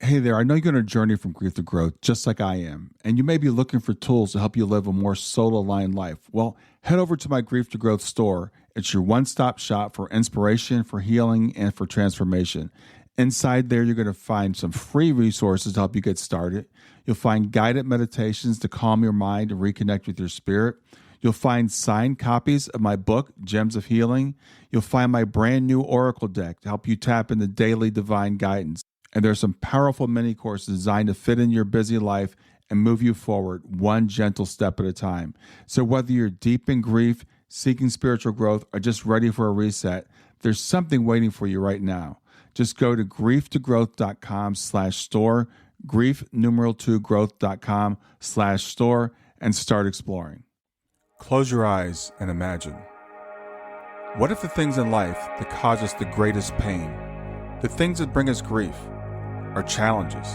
Hey there, I know you're on a journey from grief to growth, just like I am, and you may be looking for tools to help you live a more soul aligned life. Well, head over to my Grief to Growth store. It's your one stop shop for inspiration, for healing, and for transformation. Inside there, you're going to find some free resources to help you get started. You'll find guided meditations to calm your mind and reconnect with your spirit. You'll find signed copies of my book, Gems of Healing. You'll find my brand new Oracle deck to help you tap into daily divine guidance. And there's some powerful mini courses designed to fit in your busy life and move you forward one gentle step at a time. So whether you're deep in grief, seeking spiritual growth, or just ready for a reset, there's something waiting for you right now. Just go to grieftogrowth.com/store, grief numeral 2 growth.com/store, and start exploring. Close your eyes and imagine. What if the things in life that cause us the greatest pain, the things that bring us grief, are challenges?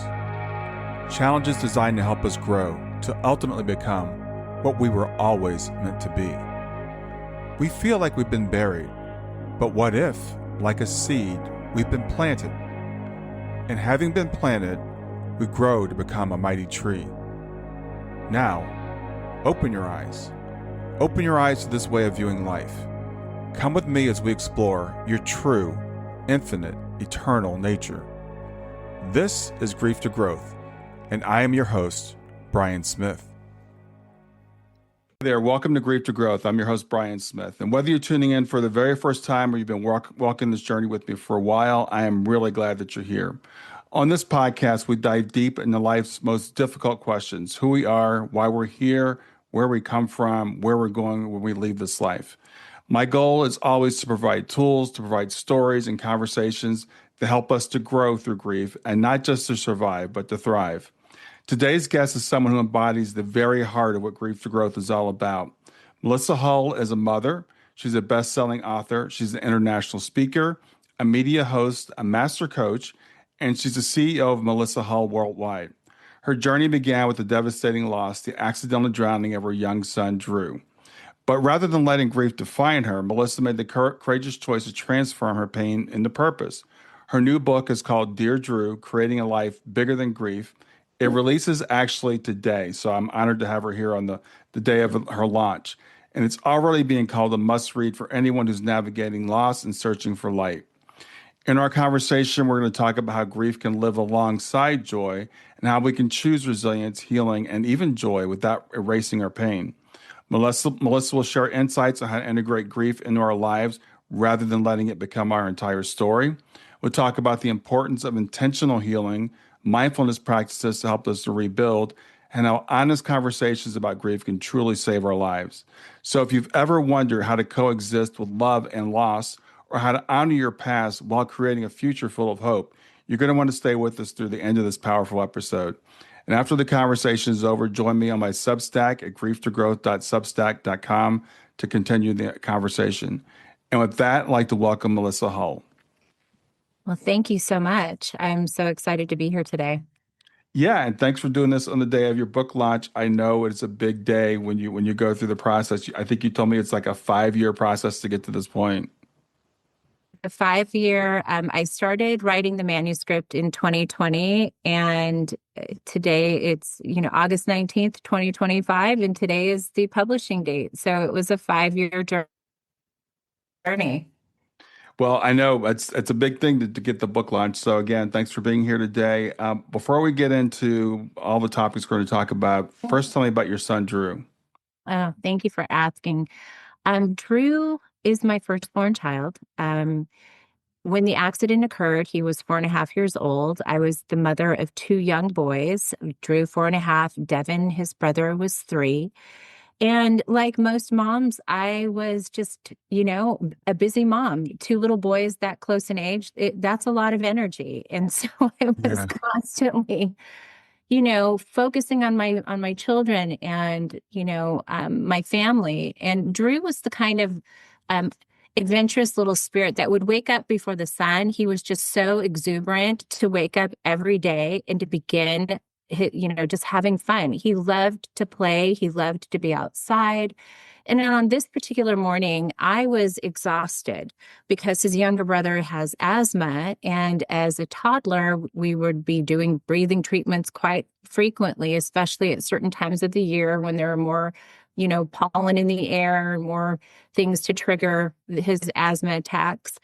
Challenges designed to help us grow, to ultimately become what we were always meant to be. We feel like we've been buried, but what if, like a seed, we've been planted? And having been planted, we grow to become a mighty tree. Now, open your eyes. Open your eyes to this way of viewing life. Come with me as we explore your true, infinite, eternal nature. This is Grief to Growth, and I am your host, Brian Smith. Hey there, welcome to Grief to Growth. I'm your host, Brian Smith. And whether you're tuning in for the very first time or you've been walking this journey with me for a while, I am really glad that you're here. On this podcast, we dive deep into life's most difficult questions: who we are, why we're here, where we come from, where we're going when we leave this life. My goal is always to provide tools, to provide stories and conversations to help us to grow through grief, and not just to survive, but to thrive. Today's guest is someone who embodies the very heart of what Grief to Growth is all about. Melissa Hull is a mother. She's a best-selling author. She's an international speaker, a media host, a master coach, and she's the CEO of Melissa Hull Worldwide. Her journey began with the devastating loss, the accidental drowning of her young son, Drew. But rather than letting grief define her, Melissa made the courageous choice to transform her pain into purpose. Her new book is called Dear Drew, Creating a Life Bigger Than Grief. It releases actually today, so I'm honored to have her here on the day of her launch. And it's already being called a must-read for anyone who's navigating loss and searching for light. In our conversation, we're going to talk about how grief can live alongside joy and how we can choose resilience, healing, and even joy without erasing our pain. Melissa will share insights on how to integrate grief into our lives rather than letting it become our entire story. We'll talk about the importance of intentional healing, mindfulness practices to help us to rebuild, and how honest conversations about grief can truly save our lives. So if you've ever wondered how to coexist with love and loss, or how to honor your past while creating a future full of hope, you're going to want to stay with us through the end of this powerful episode. And after the conversation is over, join me on my Substack at grieftogrowth.substack.com to continue the conversation. And with that, I'd like to welcome Melissa Hull. Well, thank you so much. I'm so excited to be here today. Yeah, and thanks for doing this on the day of your book launch. I know it's a big day when you go through the process. I think you told me it's like a 5-year process to get to this point. A 5-year, I started writing the manuscript in 2020, and today it's, August 19th, 2025, and today is the publishing date. So it was a 5-year journey. Well, I know it's a big thing to get the book launched. So again, thanks for being here today. Before we get into all the topics we're going to talk about, first tell me about your son, Drew. Oh, thank you for asking. Drew is my firstborn child. When the accident occurred, he was 4.5 years old. I was the mother of 2 young boys, Drew 4.5, Devin, his brother, was 3. And like most moms, I was just, a busy mom. 2 little boys that close in age, that's a lot of energy. And so I was constantly, focusing on my children and, my family. And Drew was the kind of adventurous little spirit that would wake up before the sun. He was just so exuberant to wake up every day and to begin just having fun. He loved to play. He loved to be outside. And then on this particular morning, I was exhausted because his younger brother has asthma. And as a toddler, we would be doing breathing treatments quite frequently, especially at certain times of the year when there are more, pollen in the air, more things to trigger his asthma attacks.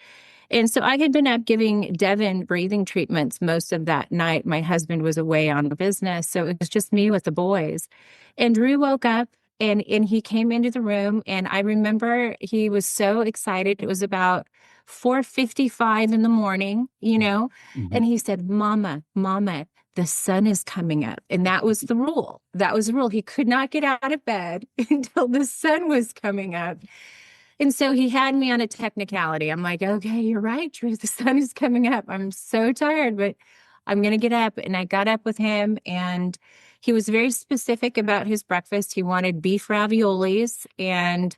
And so I had been up giving Devin breathing treatments most of that night. My husband was away on business, so it was just me with the boys. And Drew woke up and he came into the room, and I remember he was so excited. It was about 4:55 in the morning, Mhm. and he said, "Mama, Mama, the sun is coming up." And that was the rule. That was the rule. He could not get out of bed until the sun was coming up. And so he had me on a technicality. I'm like, okay, you're right, Drew. The sun is coming up. I'm so tired, but I'm going to get up. And I got up with him, and he was very specific about his breakfast. He wanted beef raviolis and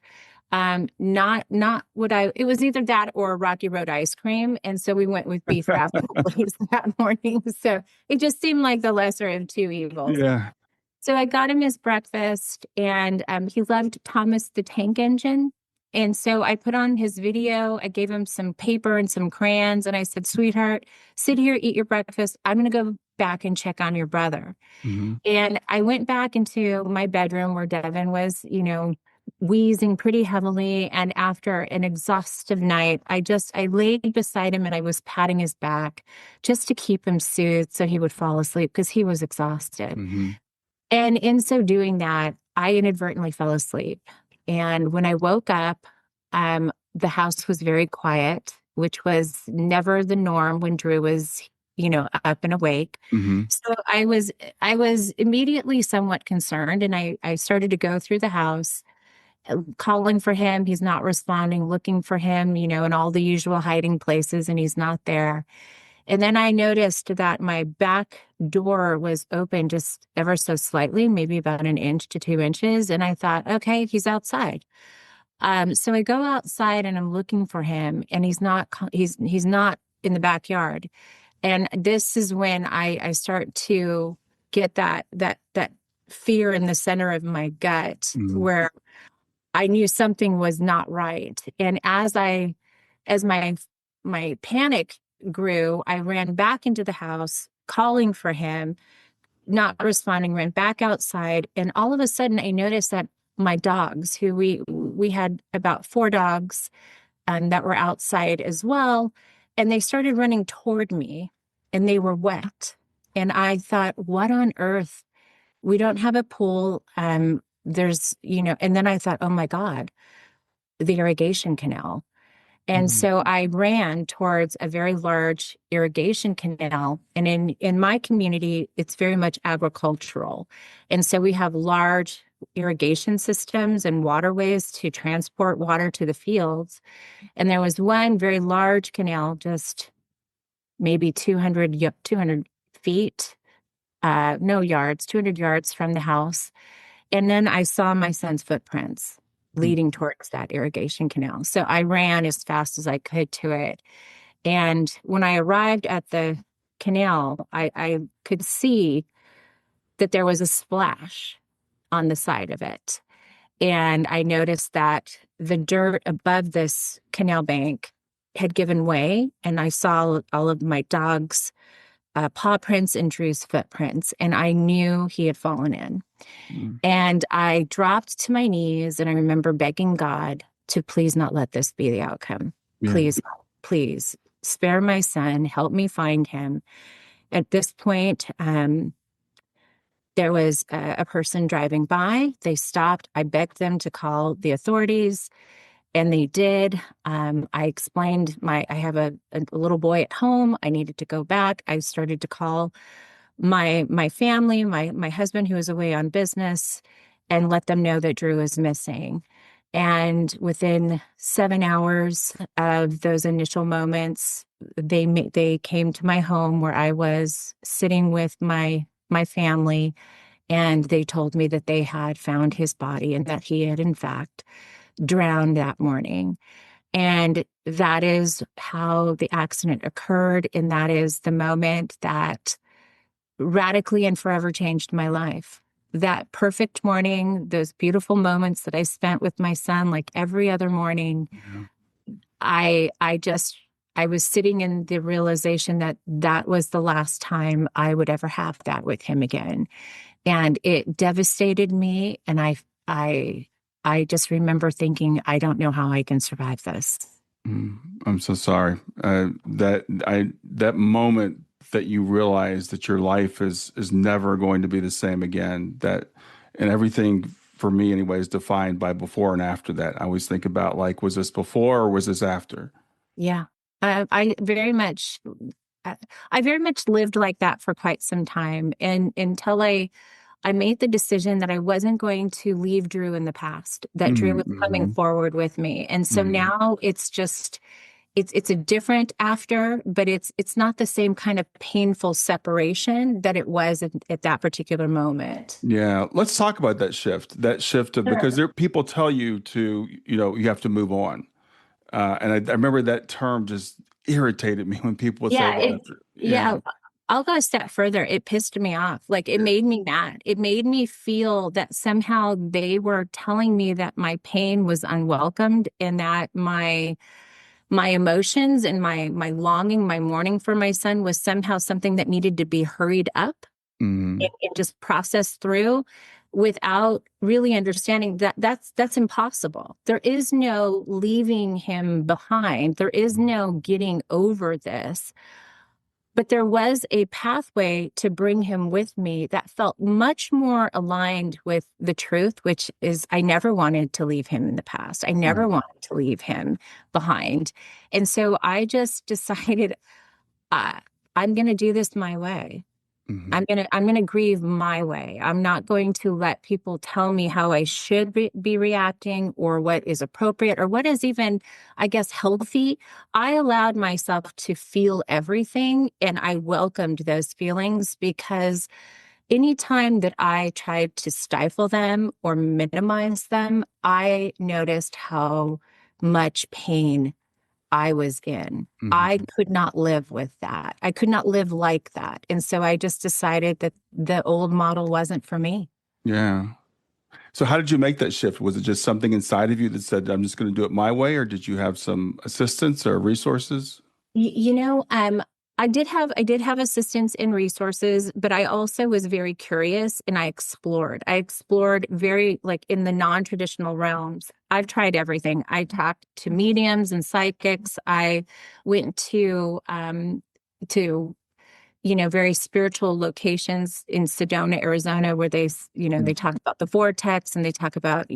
not what it was either that or Rocky Road ice cream. And so we went with beef raviolis that morning. So it just seemed like the lesser of two evils. Yeah. So I got him his breakfast, and he loved Thomas the Tank Engine. And so I put on his video. I gave him some paper and some crayons, and I said, "Sweetheart, sit here, eat your breakfast. I'm going to go back and check on your brother." Hmm. And I went back into my bedroom where Devin was, wheezing pretty heavily. And after an exhaustive night, I laid beside him and I was patting his back just to keep him soothed so he would fall asleep because he was exhausted. Hmm. And in so doing that, I inadvertently fell asleep. And when I woke up, the house was very quiet, which was never the norm when Drew was, up and awake. Hmm. So I was immediately somewhat concerned, and I started to go through the house, calling for him. He's not responding, looking for him, in all the usual hiding places, and he's not there. And then I noticed that my back door was open just ever so slightly, maybe about an inch to 2 inches. And I thought, okay, he's outside. So I go outside and I'm looking for him, and he's not in the backyard. And this is when I start to get that fear in the center of my gut Hmm. where I knew something was not right. And as my panic grew, I ran back into the house, calling for him, not responding, ran back outside. And all of a sudden I noticed that my dogs, who we had about four dogs that were outside as well, and they started running toward me and they were wet. And I thought, what on earth? We don't have a pool. And then I thought, oh my God, the irrigation canal. And Hmm. so I ran towards a very large irrigation canal. And in my community, it's very much agricultural. And so we have large irrigation systems and waterways to transport water to the fields. And there was one very large canal, just maybe 200 feet, no yards, 200 yards from the house. And then I saw my son's footprints leading towards that irrigation canal. So I ran as fast as I could to it. And when I arrived at the canal, I could see that there was a splash on the side of it. And I noticed that the dirt above this canal bank had given way. And I saw all of my dog's paw prints and Drew's footprints. And I knew he had fallen in. Hmm. And I dropped to my knees and I remember begging God to please not let this be the outcome. Yeah. Please, please spare my son, help me find him. At this point, there was a person driving by. They stopped. I begged them to call the authorities, and they did. I explained I have a little boy at home. I needed to go back. I started to call my family, my husband who was away on business, and let them know that Drew is missing. And within 7 hours of those initial moments, they came to my home where I was sitting with my family, and they told me that they had found his body and that he had in fact drowned that morning. And that is how the accident occurred, and that is the moment that radically and forever changed my life. That perfect morning, those beautiful moments that I spent with my son, like every other morning, Yeah. I just I was sitting in the realization that that was the last time I would ever have that with him again. And it devastated me. And I just remember thinking, I don't know how I can survive this. Mm, I'm so sorry. That moment that you realize that your life is never going to be the same again. That and everything for me anyway is defined by before and after that. I always think about like, was this before or was this after? Yeah. I very much I I very much lived like that for quite some time, and until I made the decision that I wasn't going to leave Drew in the past, that Drew was coming Mm-hmm. forward with me. And so Mm-hmm. now it's just it's a different after, but it's not the same kind of painful separation that it was at that particular moment. Yeah, let's talk about that shift. That shift of because Sure. there people tell you to, you have to move on. And I remember that term just irritated me when people would say, Yeah, "Well, yeah, yeah, I'll go a step further. It pissed me off. Like it yeah, made me mad. It made me feel that somehow they were telling me that my pain was unwelcomed and that my emotions and my longing, my mourning for my son was somehow something that needed to be hurried up mm, and just processed through without really understanding that that's impossible. There is no leaving him behind. There is no getting over this. But there was a pathway to bring him with me that felt much more aligned with the truth, which is I never wanted to leave him in the past. I never mm, wanted to leave him behind. And so I just decided uh, I'm going to do this my way. mm, I'm going to grieve my way. I'm not going to let people tell me how I should be reacting or what is appropriate or what is even, I guess, healthy. I allowed myself to feel everything and I welcomed those feelings because anytime that I tried to stifle them or minimize them, I noticed how much pain I was in. I mm, could not live with that. I could not live like that. And so I just decided that the old model wasn't for me. yeah." So, how did you make that shift? Was it just something inside of you that said, "I'm just going to do it my way," or did you have some assistance or resources? You know, I did have assistance in resources, but I also was very curious and I explored. I explored very like in the non-traditional realms. I've tried everything. I talked to mediums and psychics. I went to very spiritual locations in Sedona, Arizona, where they talk about the vortex and they talk about,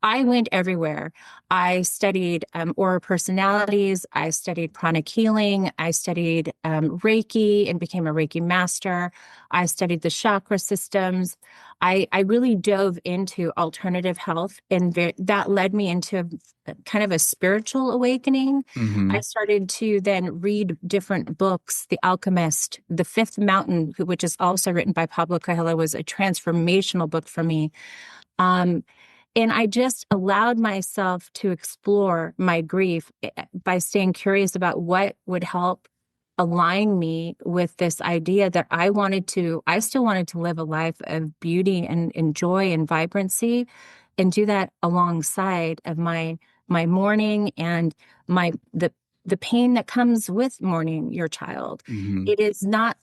I went everywhere. I studied aura personalities. I studied pranic healing. I studied Reiki and became a Reiki master. I studied the chakra systems. I really dove into alternative health, and that led me into kind of a spiritual awakening. I Mm-hmm. started to then read different books. The Alchemist, The Fifth Mountain, which is also written by Pablo Coelho, was a transformational book for me. Um, and I just allowed myself to explore my grief by staying curious about what would help align me with this idea that I still wanted to live a life of beauty and joy and vibrancy and do that alongside of my mourning and my the pain that comes with mourning your child. Mm-hmm. It is not,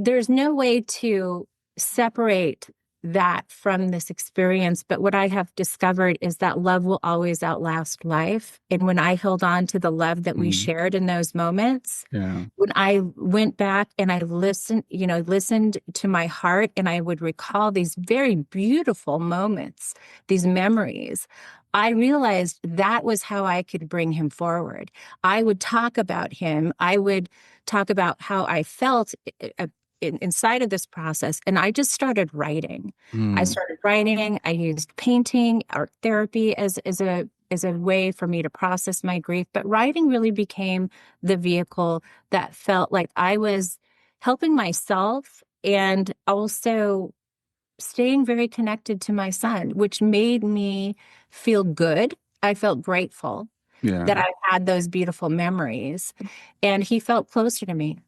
there's no way to separate that from this experience. But what I have discovered is that love will always outlast life. And when I held on to the love that we Mm-hmm. shared in those moments, Yeah. when I went back and I listened to my heart and I would recall these very beautiful moments, these memories, I realized that was how I could bring him forward. I would talk about him. I would talk about how I felt inside of this process. And I just started writing. I Mm, started writing. I used painting, art therapy as a way for me to process my grief. But writing really became the vehicle that felt like I was helping myself and also staying very connected to my son, which made me feel good. I felt grateful yeah. that I had those beautiful memories, and he felt closer to me.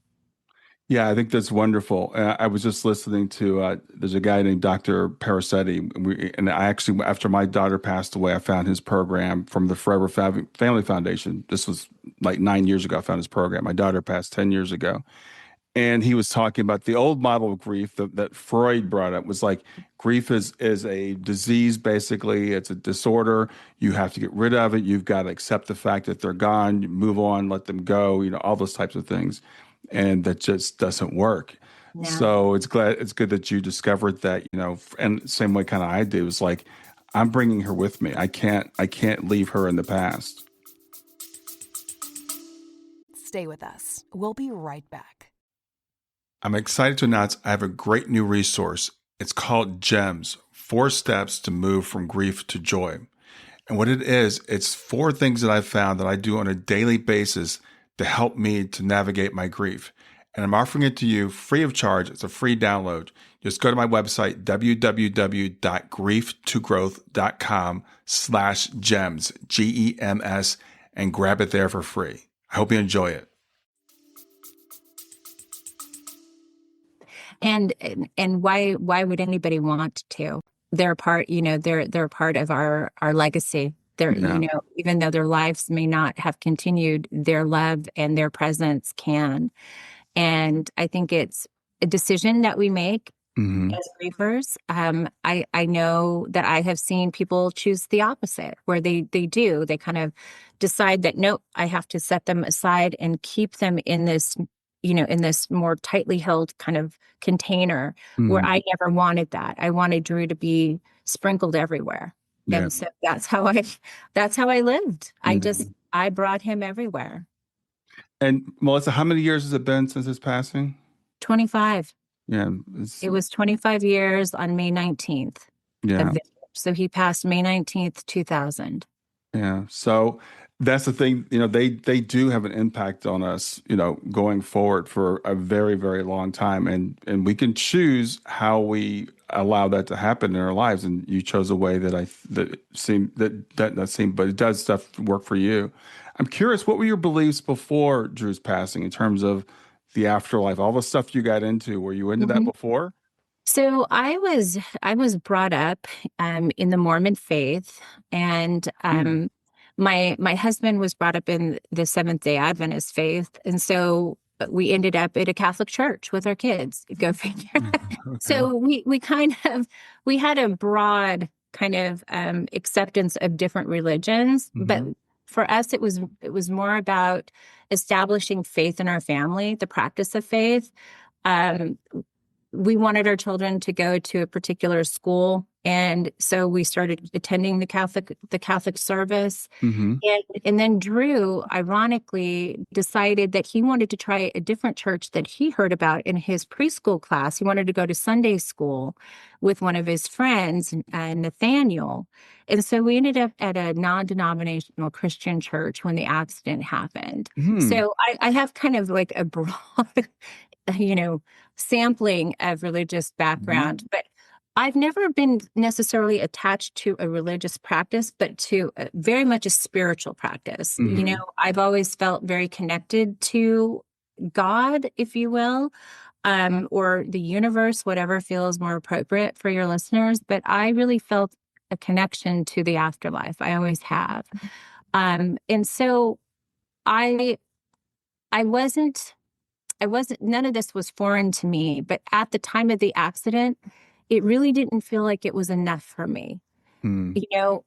Yeah, I think that's wonderful. I was just listening to there's a guy named Dr. Parasetti, and I actually, after my daughter passed away, I found his program from the Family Foundation. This was like 9 years ago. I found his program. My daughter passed 10 years ago, and he was talking about the old model of grief that Freud brought up was like grief is a disease. Basically, it's a disorder. You have to get rid of it. You've got to accept the fact that they're gone. You move on, let them go. All those types of things, and that just doesn't work. No. So it's good that you discovered that. And same way kind of I did. It was like I'm bringing her with me. I can't leave her in the past. Stay with us. We'll be right back. I'm excited to announce I have a great new resource. It's called GEMS, 4 Steps to Move from Grief to Joy. And what it is, it's 4 things that I've found that I do on a daily basis to help me to navigate my grief. And I'm offering it to you free of charge. It's a free download. Just go to my website, www.grieftogrowth.com/gems, GEMS, and grab it there for free. I hope you enjoy it. And why would anybody want to? They're a part, they're a part of our legacy. They're, Yeah. even though their lives may not have continued, their love and their presence can. And I think it's a decision that we make Hmm. as grievers. I know that I have seen people choose the opposite, where they kind of decide that, nope, I have to set them aside and keep them in this, in this more tightly held kind of container, where Hmm. I never wanted that. I wanted Drew to be sprinkled everywhere. Yeah. And so that's how I lived. Mhm. I brought him everywhere. And Melissa, how many years has it been since his passing? 25. Yeah, it's It was 25 years on May 19th yeah, of this year. So he passed May 19th, 2000. yeah. So that's the thing, they do have an impact on us, going forward for a very, very long time. And we can choose how we allow that to happen in our lives. And you chose a way that seemed, but it does stuff work for you. I'm curious, what were your beliefs before Drew's passing in terms of the afterlife, all the stuff you got into? Were you into that Mhm. before? So I was brought up in the Mormon faith, and Hmm. my husband was brought up in the Seventh Day Adventist faith, and so we ended up at a Catholic church with our kids. Go figure. Okay. So we had a broad kind of acceptance of different religions, but Hmm. for us it was more about establishing faith in our family, the practice of faith. Um, we wanted our children to go to a particular school, and so we started attending the Catholic service. Hmm. And then Drew, ironically, decided that he wanted to try a different church that he heard about in his preschool class. He wanted to go to Sunday school with one of his friends, Nathaniel. And so we ended up at a non-denominational Christian church when the accident happened. Hmm. So I have kind of like a broad, you know, sampling of religious Hmm. background, but I've never been necessarily attached to a religious practice, but to very much a spiritual practice. Hmm. I've always felt very connected to God, if you will, or the universe, whatever feels more appropriate for your listeners. But I really felt a connection to the afterlife. I always have. And so I, I wasn't none of this was foreign to me, but at the time of the accident, it really didn't feel like it was enough for me. Hmm. You know,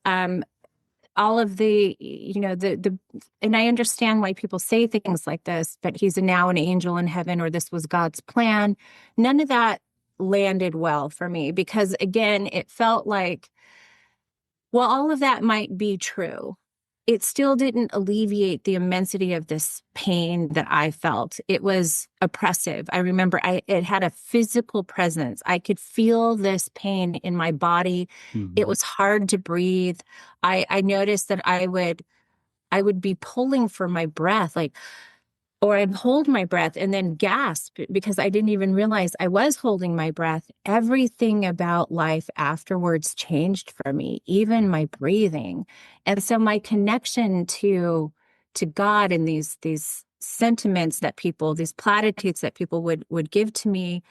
all of and I understand why people say things like this, but he's now an angel in heaven, or this was God's plan. None of that landed well for me, because again, it felt like, well, all of that might be true. It still didn't alleviate the immensity of this pain that I felt. It was oppressive. I remember it had a physical presence. I could feel this pain in my body. It Hmm. was hard to breathe. I noticed that I would be pulling for my breath, like, or I'd hold my breath and then gasp because I didn't even realize I was holding my breath. Everything about life afterwards changed for me, even my breathing. And so my connection to God and these sentiments that people, these platitudes that people would give to me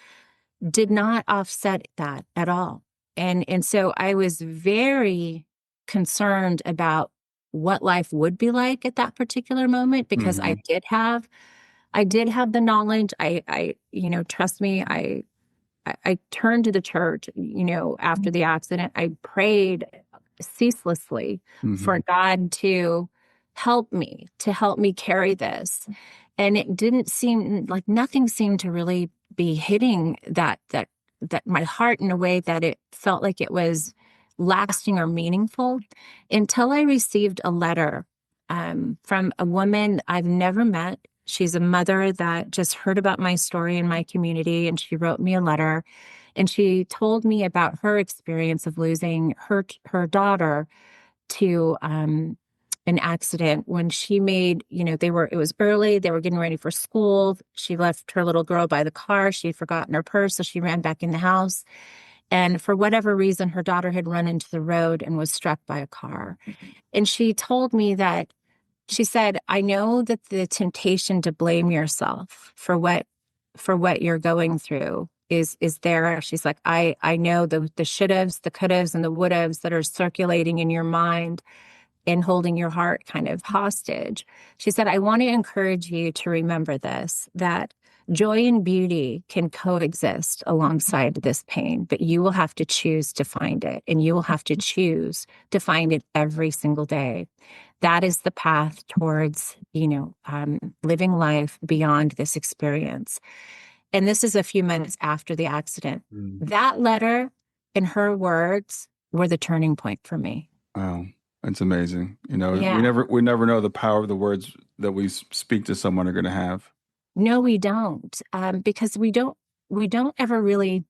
did not offset that at all. And so I was very concerned about what life would be like at that particular moment because Hmm. I did have the knowledge. Trust me, I turned to the church, after the accident. I prayed ceaselessly for Hmm. God to help me carry this. And it didn't seem like nothing seemed to really be hitting that my heart in a way that it felt like it was lasting or meaningful until I received a letter from a woman I've never met. She's a mother that just heard about my story in my community, and she wrote me a letter. And she told me about her experience of losing her daughter to an accident when she made, it was early, they were getting ready for school. She left her little girl by the car. She had forgotten her purse, so she ran back in the house. And for whatever reason, her daughter had run into the road and was struck by a car. And she told me that she said, I know that the temptation to blame yourself for what you're going through is there. She's like, I know the should haves, the could haves, and the would haves that are circulating in your mind and holding your heart kind of hostage. She said, I want to encourage you to remember this, that joy and beauty can coexist alongside this pain, but you will have to choose to find it, and you will have to choose to find it every single day. That is the path towards, living life beyond this experience. And this is a few minutes after the accident. Mm. That letter and her words were the turning point for me. Wow, that's amazing. We Yeah. never know the power of the words that we speak to someone are going to have. No, we don't, because we don't ever really.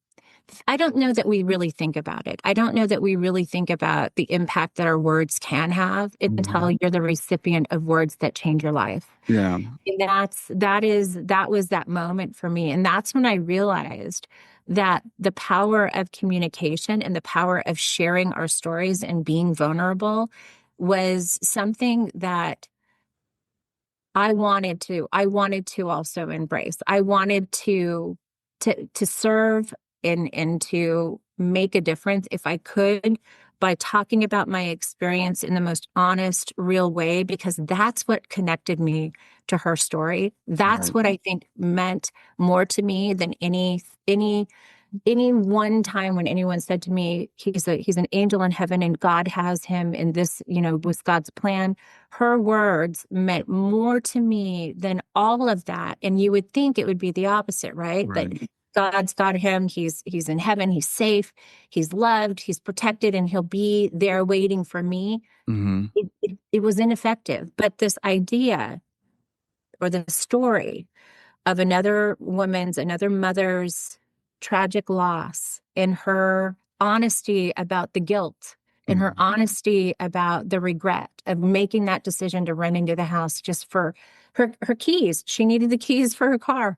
I don't know that we really think about it. I don't know that we really think about the impact that our words can have Mhm. until you're the recipient of words that change your life. Yeah, And that was that moment for me. And that's when I realized that the power of communication and the power of sharing our stories and being vulnerable was something that I wanted to also embrace. I wanted to serve and to make a difference if I could by talking about my experience in the most honest, real way, because that's what connected me to her story. That's right. what I think meant more to me than any one time when anyone said to me, he's an angel in heaven and God has him, and this, was God's plan. Her words meant more to me than all of that. And you would think it would be the opposite, right? That Right. God's got him, he's in heaven, he's safe, he's loved, he's protected, and he'll be there waiting for me. Hmm. It was ineffective. But this idea or the story of another mother's tragic loss, in her honesty about the guilt, in her Hmm. honesty about the regret of making that decision to run into the house just for her keys. She needed the keys for her car.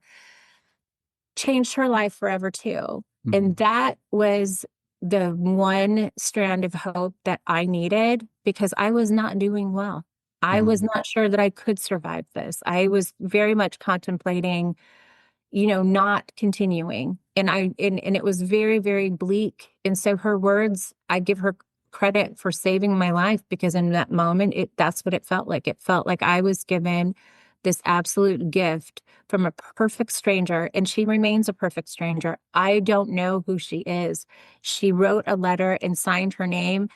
Changed her life forever too. And Hmm. that was the one strand of hope that I needed because I was not doing well. I was Wow. not sure that I could survive this. I was very much contemplating, not continuing. And it was very, very bleak. And so her words, I give her credit for saving my life because in that moment, that's what it felt like. It felt like I was given this absolute gift from a perfect stranger, and she remains a perfect stranger. I don't know who she is. She wrote a letter and signed her name,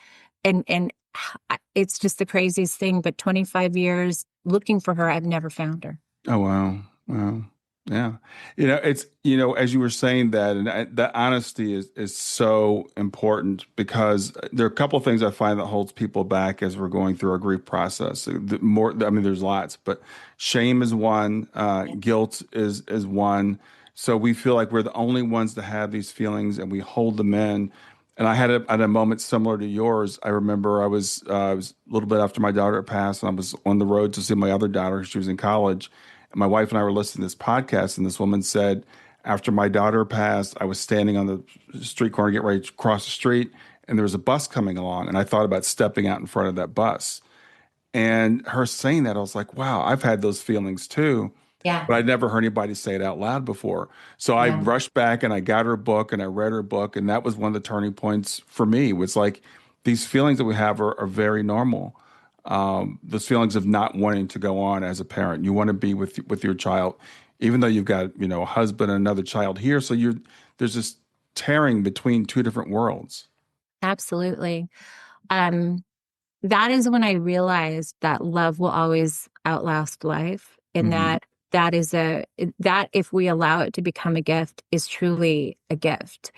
and it's just the craziest thing. But 25 years looking for her, I've never found her. Oh, wow. Wow. Yeah. It's, as you were saying that, and that honesty is so important because there are a couple of things I find that holds people back as we're going through our grief process. I mean, there's lots, but shame is one, guilt is one. So we feel like we're the only ones that have these feelings and we hold them in. And I had a moment similar to yours. I remember I was a little bit after my daughter had passed, and I was on the road to see my other daughter. She was in college. And my wife and I were listening to this podcast, and this woman said, after my daughter passed, I was standing on the street corner, getting ready to cross the street, and there was a bus coming along. And I thought about stepping out in front of that bus. And her saying that, I was like, wow, I've had those feelings too, Yeah. but I'd never heard anybody say it out loud before. So I Yeah. rushed back and I got her book and I read her book. And that was one of the turning points for me, was like, these feelings that we have are very normal. Those feelings of not wanting to go on as a parent. You want to be with your child, even though you've got, a husband and another child here. So there's this tearing between two different worlds. Absolutely. Um, that is when I realized that love will always outlast life, and Hmm. that is that if we allow it to become a gift is truly a gift.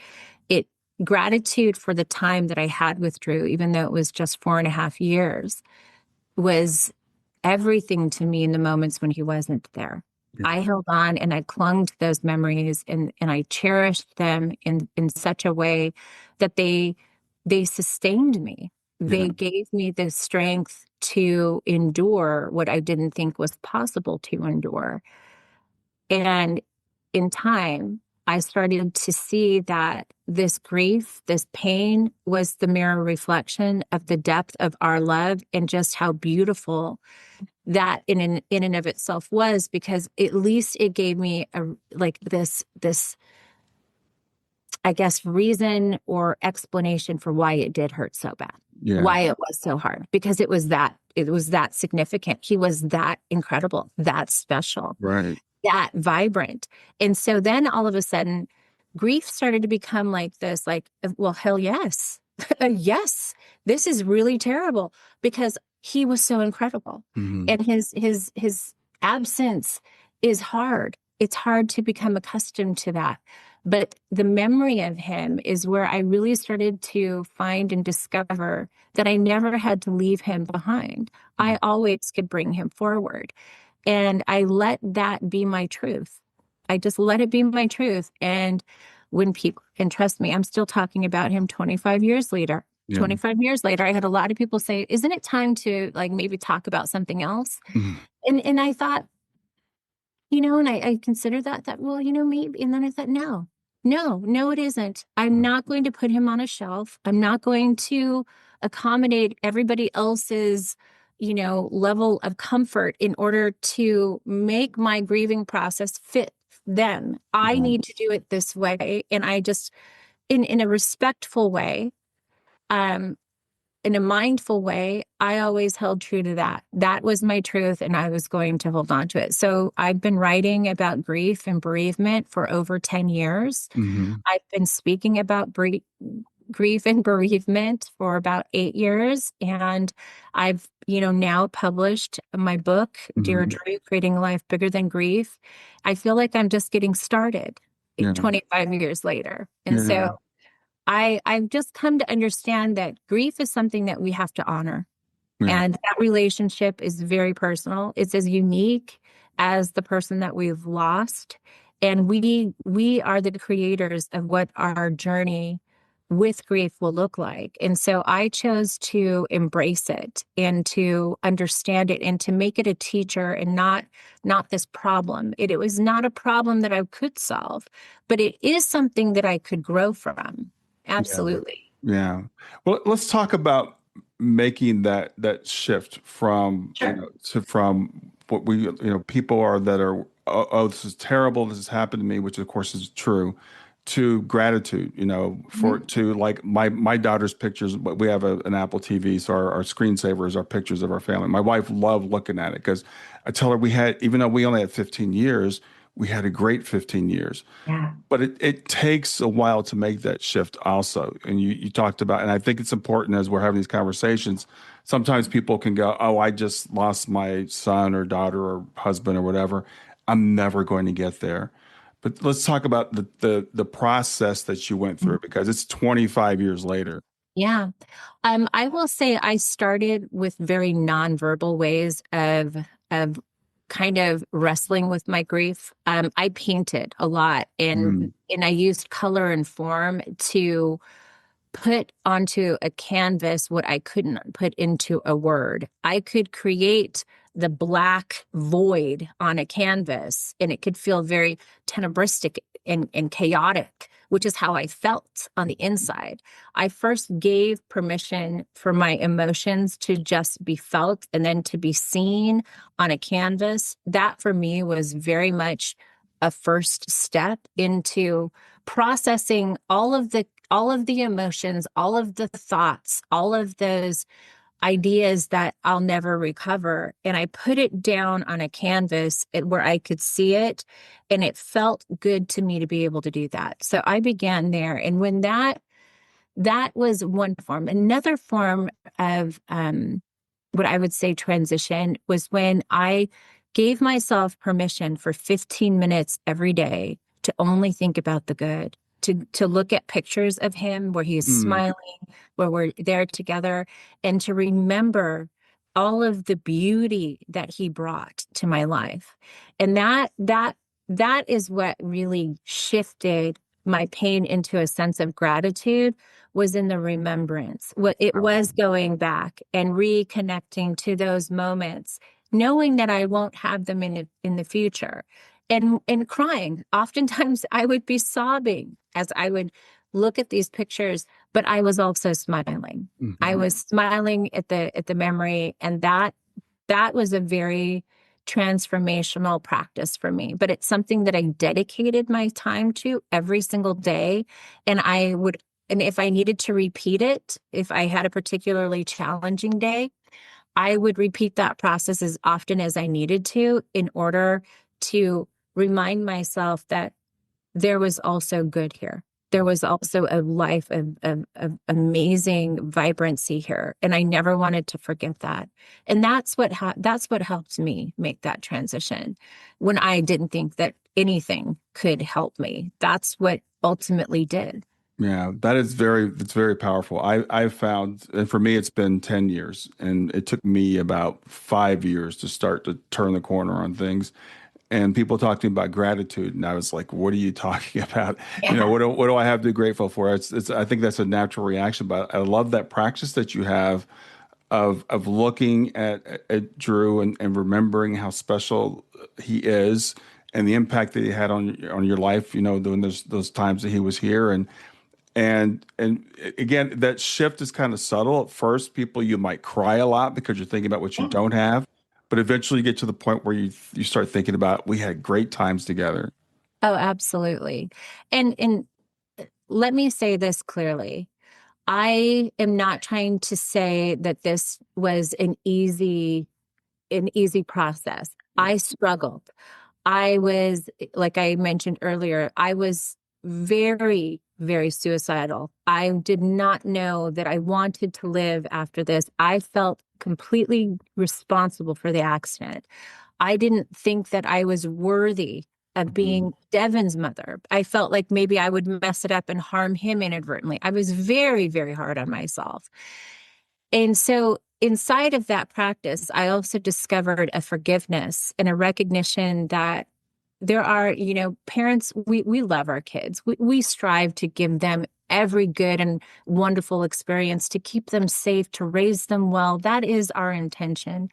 It Gratitude for the time that I had with Drew, even though it was just 4.5 years, was everything to me in the moments when he wasn't there. Yeah. I held on and I clung to those memories, and I cherished them in such a way that they sustained me. Yeah. They gave me the strength to endure what I didn't think was possible to endure. And in time, I started to see that this grief, this pain was the mirror reflection of the depth of our love and just how beautiful that in and of itself was, because at least it gave me a like this I guess reason or explanation for why it did hurt so bad, Yeah. why it was so hard, because it was that significant. He was that incredible, that special, Right. that vibrant. And so then all of a sudden, grief started to become like this, like, well, hell yes. Yes, this is really terrible because he was so incredible. Hmm. And his absence is hard. It's hard to become accustomed to that. But the memory of him is where I really started to find and discover that I never had to leave him behind. I always could bring him forward. And I let that be my truth. I just let it be my truth. And when people, and trust me, I'm still talking about him 25 years later. Yeah. 25 years later, I had a lot of people say, isn't it time to like maybe talk about something else? Mhm. And I thought, and I considered that, well, maybe. And then I thought, no, no, no, it isn't. I'm not going to put him on a shelf. I'm not going to accommodate everybody else's, level of comfort in order to make my grieving process fit them. I Yeah. need to do it this way. And I just, in a respectful way, um, in a mindful way, I always held true to that. That was my truth, and I was going to hold on to it. So I've been writing about grief and bereavement for over 10 years. Hmm. I've been speaking about grief and bereavement for about 8 years. And I've, now published my book, Dear Hmm. Drew, Creating a Life Bigger Than Grief. I feel like I'm just getting started Yeah. 25 years later. And Yeah. so I've just come to understand that grief is something that we have to honor. Yeah. And that relationship is very personal. It's as unique as the person that we've lost. And we are the creators of what our journey with grief will look like. And so I chose to embrace it and to understand it and to make it a teacher and not this problem. It was not a problem that I could solve, but it is something that I could grow from. Yeah. Absolutely. Yeah. Well, let's talk about making that shift from, Sure. from what people are that are, oh, this is terrible, this has happened to me, which of course is true, to gratitude, for Mhm. to like my daughter's pictures. But we have an Apple TV, so our screensavers are pictures of our family. My wife loved looking at it because I tell her even though we only had 15 years, we had a great 15 years. Yeah. But it takes a while to make that shift also. And you talked about, and I think it's important as we're having these conversations, sometimes people can go, oh, I just lost my son or daughter or husband or whatever. I'm never going to get there. But let's talk about the process that you went through, because it's 25 years later. Yeah. I will say I started with very nonverbal ways of kind of wrestling with my grief. I painted a lot, Mm, and I used color and form to put onto a canvas what I couldn't put into a word. I could create the black void on a canvas, and it could feel very tenebristic and chaotic. which is how I felt on the inside. I first gave permission for my emotions to just be felt and then to be seen on a canvas. That for me was very much a first step into processing all of the emotions, all of the thoughts, all of those ideas that I'll never recover. And I put it down on a canvas where I could see it. And it felt good to me to be able to do that. So I began there. And when that was one form. Another form of what I would say transition was when I gave myself permission for 15 minutes every day to only think about the good, to look at pictures of him where he is smiling, where we're there together, and to remember all of the beauty that he brought to my life. And that is what really shifted my pain into a sense of gratitude, was in the remembrance. What it was going back and reconnecting to those moments, knowing that I won't have them in the future, and crying. Oftentimes I would be sobbing as I would look at these pictures, but I was also smiling. I was smiling at the memory, and that was a very transformational practice for me. But it's something that I dedicated my time to every single day. And if I needed to repeat it, if I had a particularly challenging day, I would repeat that process as often as I needed to in order to remind myself that there was also good here. There was also a life of amazing vibrancy here. And I never wanted to forget that. And that's what helped me make that transition when I didn't think that anything could help me. That's what ultimately did. Yeah, it's very powerful. I've found, and for me, it's been 10 years, and it took me about 5 years to start to turn the corner on things. And people talk to me about gratitude, and I was like, "What are you talking about? What do I have to be grateful for?" I think that's a natural reaction, but I love that practice that you have of looking at Drew and remembering how special he is and the impact that he had on your life. During those times that he was here, and again, that shift is kind of subtle. At first, you might cry a lot because you're thinking about what you don't have, but eventually you get to the point where you start thinking about, we had great times together. Oh, absolutely. And let me say this clearly. I am not trying to say that this was an easy process. I struggled. I was, like I mentioned earlier, I was very, very suicidal. I did not know that I wanted to live after this. I felt completely responsible for the accident. I didn't think that I was worthy of being Devin's mother. I felt like maybe I would mess it up and harm him inadvertently. I was very, very hard on myself. And so inside of that practice, I also discovered a forgiveness and a recognition that there are, parents, we love our kids. We strive to give them every good and wonderful experience, to keep them safe, to raise them well. That is our intention.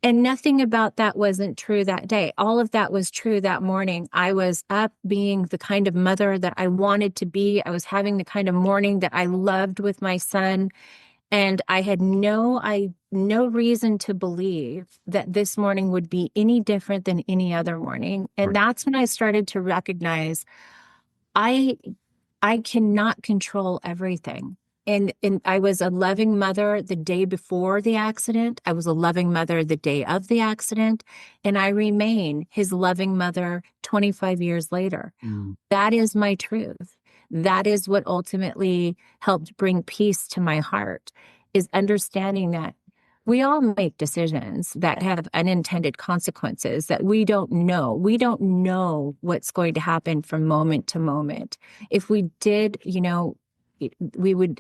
And nothing about that wasn't true that day. All of that was true that morning. I was up being the kind of mother that I wanted to be. I was having the kind of morning that I loved with my son. And I had no reason to believe that this morning would be any different than any other morning. And that's when I started to recognize I cannot control everything. And I was a loving mother the day before the accident. I was a loving mother the day of the accident. And I remain his loving mother 25 years later. That is my truth. That is what ultimately helped bring peace to my heart, is understanding that we all make decisions that have unintended consequences that we don't know. We don't know what's going to happen from moment to moment. If we did, we would,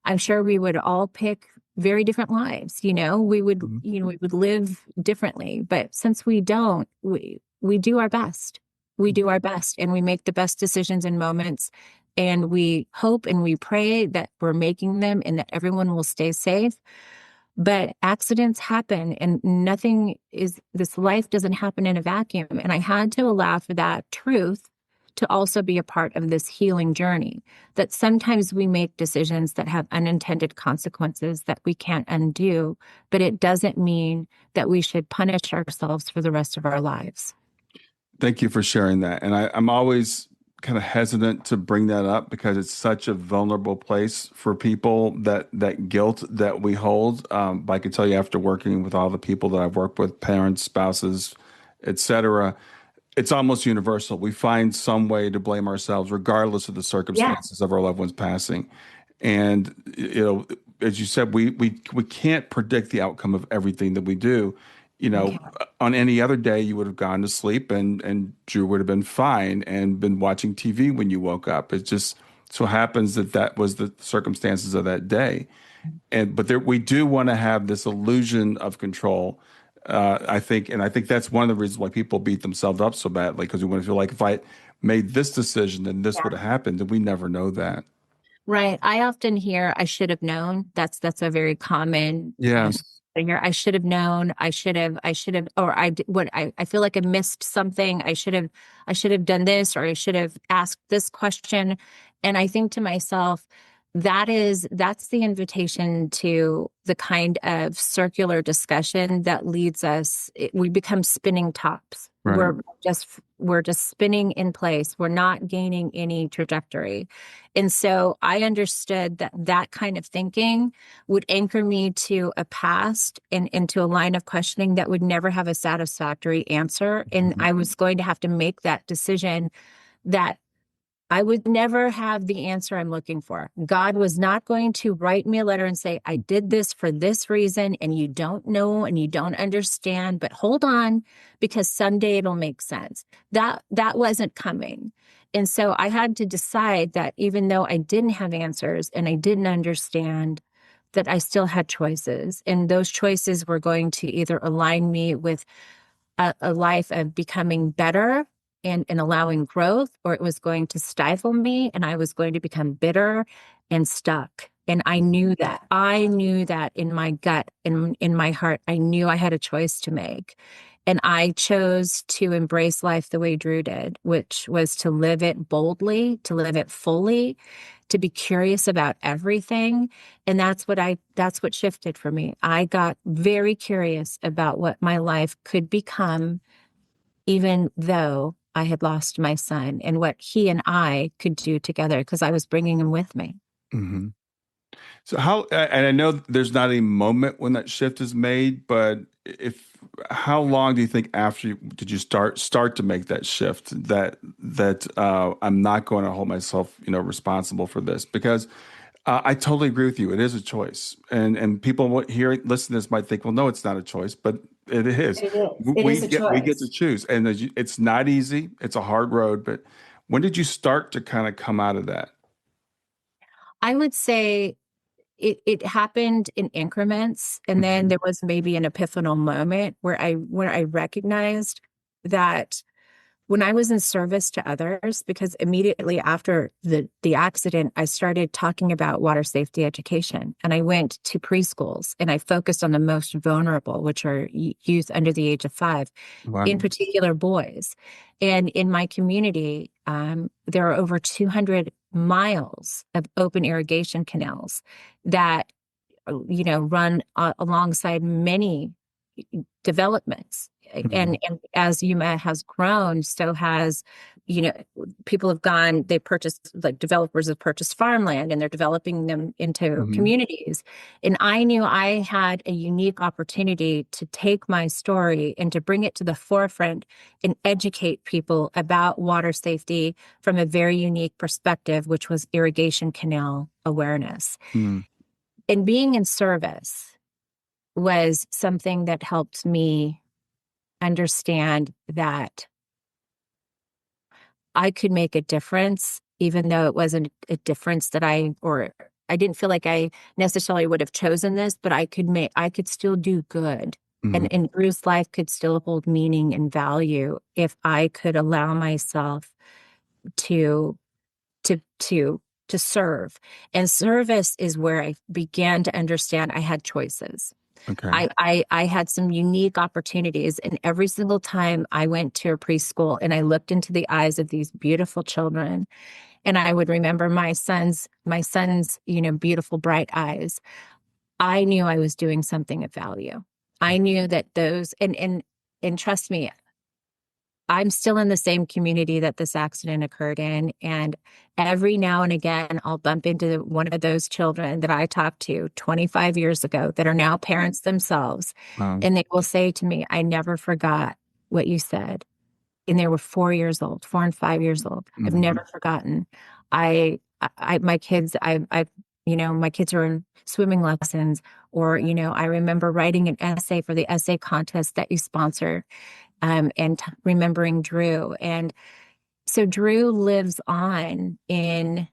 I'm sure we would all pick very different lives. We would, we would live differently. But since we don't, we do our best. We do our best, and we make the best decisions in moments, and we hope and we pray that we're making them and that everyone will stay safe. But accidents happen, and this life doesn't happen in a vacuum. And I had to allow for that truth to also be a part of this healing journey. That sometimes we make decisions that have unintended consequences that we can't undo, but it doesn't mean that we should punish ourselves for the rest of our lives. Thank you for sharing that. And I'm always kind of hesitant to bring that up because it's such a vulnerable place for people, that guilt that we hold. But I can tell you, after working with all the people that I've worked with, parents, spouses, etc., it's almost universal. We find some way to blame ourselves, regardless of the Yeah. circumstances of our loved ones passing. And as you said, we can't predict the outcome of everything that we do. Okay. On any other day, you would have gone to sleep and Drew would have been fine and been watching TV when you woke up. It just so happens that that was the circumstances of that day. But there, we do want to have this illusion of control. I think that's one of the reasons why people beat themselves up so badly, because we want to feel like if I made this decision, then this would have happened, and we never know that. Right. I often hear I should have known. That's a very common Yes. thing here. I should have known. I should have, or I feel like I missed something. I should have done this, or I should have asked this question. And I think to myself, that's the invitation to the kind of circular discussion that leads us. We become spinning tops. Right. We're just spinning in place. We're not gaining any trajectory. And so I understood that that kind of thinking would anchor me to a past and into a line of questioning that would never have a satisfactory answer. And Mhm. I was going to have to make that decision that I would never have the answer I'm looking for. God was not going to write me a letter and say, I did this for this reason, and you don't know and you don't understand, but hold on, because someday it'll make sense. That wasn't coming. And so I had to decide that even though I didn't have answers and I didn't understand, that I still had choices. And those choices were going to either align me with a life of becoming better and allowing growth, or it was going to stifle me and I was going to become bitter and stuck. And I knew that. I knew that in my gut, in my heart, I knew I had a choice to make. And I chose to embrace life the way Drew did, which was to live it boldly, to live it fully, to be curious about everything. And that's what shifted for me. I got very curious about what my life could become, even though I had lost my son, and what he and I could do together, because I was bringing him with me. Hmm. So and I know there's not a moment when that shift is made, but how long do you think after did you start to make that shift that I'm not going to hold myself, responsible for this? Because I totally agree with you. It is a choice, and people listen to this might think, well, no, it's not a choice, but it is. It is. It We is a get to choice. choose, and it's not easy. It's a hard road, but when did you start to kind of come out of that? I would say it happened in increments, and then Mhm. there was maybe an epiphanal moment where I recognized that when I was in service to others, because immediately after the accident, I started talking about water safety education, and I went to preschools and I focused on the most vulnerable, which are youth under the age of 5, in Wow. particular boys. And in my community, there are over 200 miles of open irrigation canals that run alongside many developments. Mhm. And as Yuma has grown, so has, you know, people have gone, they purchased, like developers have purchased farmland and they're developing them into Mhm. communities. And I knew I had a unique opportunity to take my story and to bring it to the forefront and educate people about water safety from a very unique perspective, which was irrigation canal awareness. Mhm. And being in service was something that helped me understand that I could make a difference, even though it wasn't a difference that I didn't feel like I necessarily would have chosen this, but I could still do good. Mhm. And Drew's life could still hold meaning and value if I could allow myself to, to, to, to serve. And service is where I began to understand I had choices. Okay. I had some unique opportunities, and every single time I went to a preschool and I looked into the eyes of these beautiful children, and I would remember my son's, beautiful bright eyes. I knew I was doing something of value. I knew that and trust me, I'm still in the same community that this accident occurred in. And every now and again, I'll bump into one of those children that I talked to 25 years ago that are now parents themselves. Um, And they will say to me, I never forgot what you said. And they were 4 years old, 4 and 5 years old. I've mhm. never forgotten. My kids, my kids are in swimming lessons, or, I remember writing an essay for the essay contest that you sponsor, and remembering Drew. And so Drew lives on in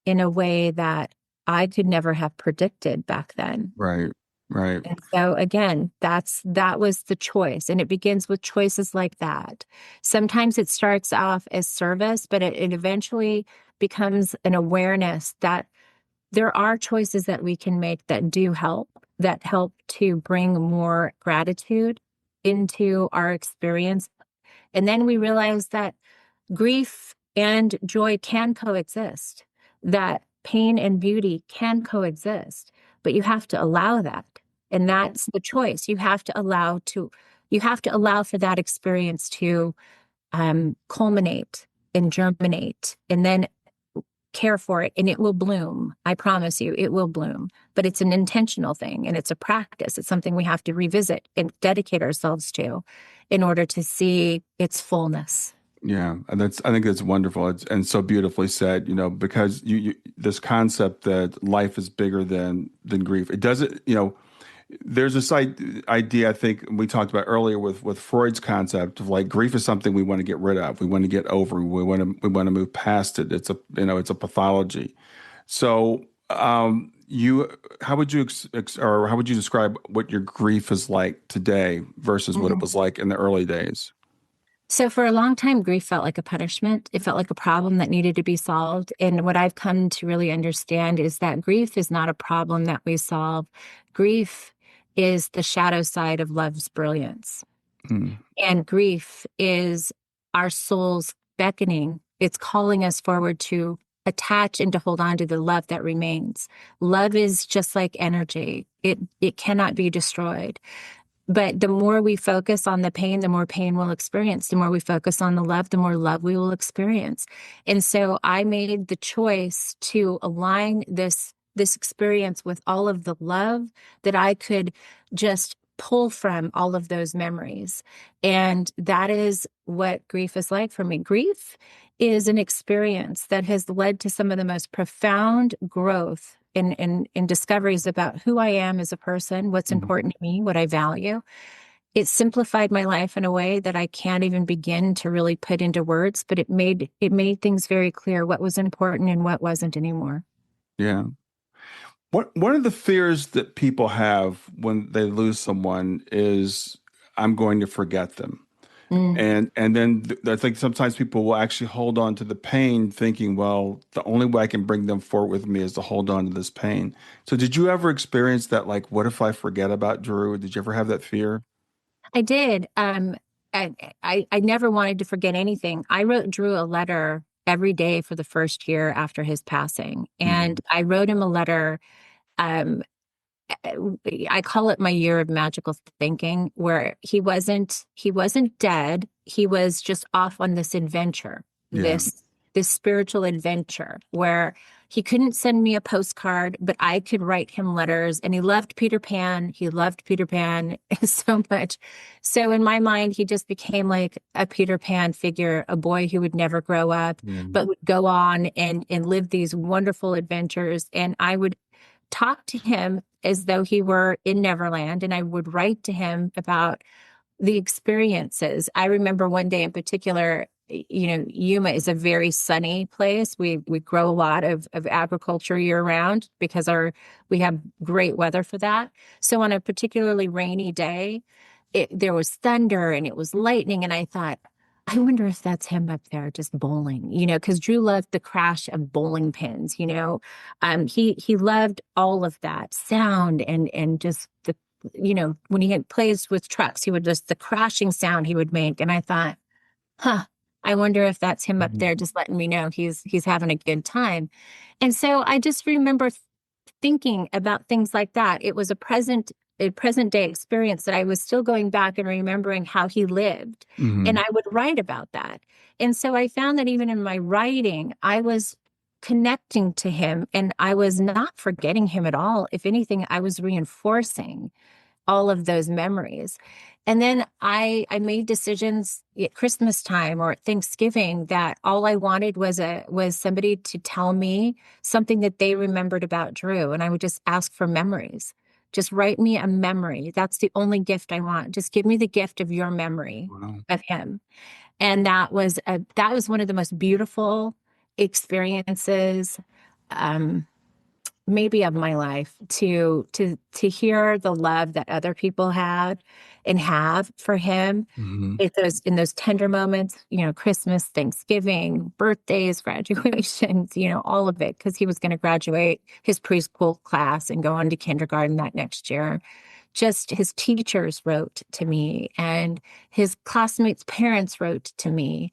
a way that I could never have predicted back then. Right. Right. And so again, that was the choice. And it begins with choices like that. Sometimes it starts off as service, but it eventually becomes an awareness that there are choices that we can make that help to bring more gratitude into our experience. And then we realize that grief and joy can coexist, that pain and beauty can coexist, but you have to allow that. And that's the choice. You have to allow for that experience to culminate and germinate, and then care for it, and it will bloom. I promise you, it will bloom. But it's an intentional thing, and it's a practice. It's something we have to revisit and dedicate ourselves to in order to see its fullness. Yeah, and I think that's wonderful. And so beautifully said, because this concept that life is bigger than grief. It doesn't, there's this idea I think we talked about earlier with Freud's concept of like grief is something we want to get rid of. We want to get over. We want to move past it. It's a pathology. So, you how would you or how would you describe what your grief is like today versus what it was like in the early days? So for a long time, grief felt like a punishment. It felt like a problem that needed to be solved. And what I've come to really understand is that grief is not a problem that we solve. Grief is the shadow side of love's brilliance. Mm, And grief is our soul's beckoning. It's calling us forward to attach and to hold on to the love that remains. Love is just like energy. It cannot be destroyed. But the more we focus on the pain, the more pain we'll experience. The more we focus on the more love we will experience. And so I made the choice to align this experience with all of the love that I could just pull from all of those memories. And that is what grief is like for me. Grief is an experience that has led to some of the most profound growth in discoveries about who I am as a person, what's mhm. important to me, what I value. It simplified my life in a way that I can't even begin to really put into words, but it made things very clear what was important and what wasn't anymore. Yeah. One of the fears that people have when they lose someone is I'm going to forget them. Mm. And then I think sometimes people will actually hold on to the pain thinking, well, the only way I can bring them forward with me is to hold on to this pain. So did you ever experience that, like, what if I forget about Drew? Did you ever have that fear? I did. I never wanted to forget anything. I wrote Drew a letter every day for the first year after his passing, and Mhm. I wrote him a letter. Um, I call it my year of magical thinking, where he wasn't dead. He was just off on this adventure, Yeah. this spiritual adventure where he couldn't send me a postcard, but I could write him letters. And he loved Peter Pan. He loved Peter Pan so much. So in my mind, he just became like a Peter Pan figure, a boy who would never grow up, Yeah. but would go on and live these wonderful adventures. And I would talk to him as though he were in Neverland, and I would write to him about the experiences. I remember one day in particular, Yuma is a very sunny place. We grow a lot of agriculture year round because we have great weather for that. So on a particularly rainy day, there was thunder and it was lightning, and I thought, I wonder if that's him up there just bowling, because Drew loved the crash of bowling pins. He loved all of that sound and just when plays with trucks, he would just, the crashing sound he would make. And I thought, huh, I wonder if that's him up Mhm. there just letting me know he's having a good time. And so I just remember thinking about things like that. It was a present day experience that I was still going back and remembering how he lived. And Mhm. I would write about that. And so I found that even in my writing, I was connecting to him and I was not forgetting him at all. If anything, I was reinforcing all of those memories. And then I made decisions at Christmas time or at Thanksgiving that all I wanted was somebody to tell me something that they remembered about Drew. And I would just ask for memories. Just write me a memory. That's the only gift I want. Just give me the gift of your memory Wow. of him. And that was one of the most beautiful experiences. Um, Maybe of my life to hear the love that other people had and have for him Mhm. in those tender moments, Christmas, Thanksgiving, birthdays, graduations, all of it, because he was going to graduate his preschool class and go on to kindergarten that next year. Just his teachers wrote to me and his classmates' parents wrote to me,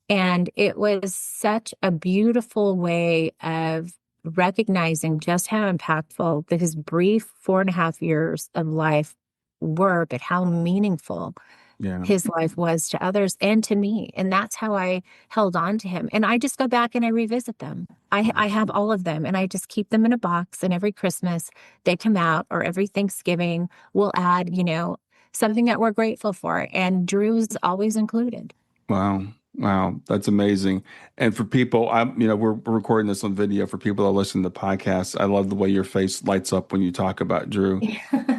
and it was such a beautiful way of recognizing just how impactful that his brief 4.5 years of life were, but how meaningful Yeah. his life was to others and to me. And that's how I held on to him. And I just go back and I revisit them. I have all of them and I just keep them in a box. And every Christmas they come out, or every Thanksgiving we'll add, something that we're grateful for. And Drew's always included. Wow. Wow. That's amazing. And for people, we're recording this on video for people that listen to the podcast. I love the way your face lights up when you talk about Drew.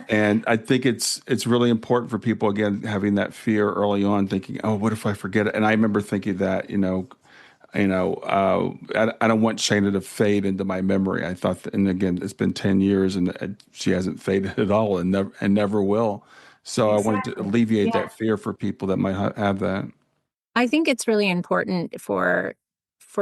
And I think it's really important for people, again, having that fear early on, thinking, oh, what if I forget it? And I remember thinking that, I don't want Shayna to fade into my memory. I thought, and again, it's been 10 years and she hasn't faded at all and never will. So I wanted to Exactly. alleviate Yeah. that fear for people that might have that. I think it's really important for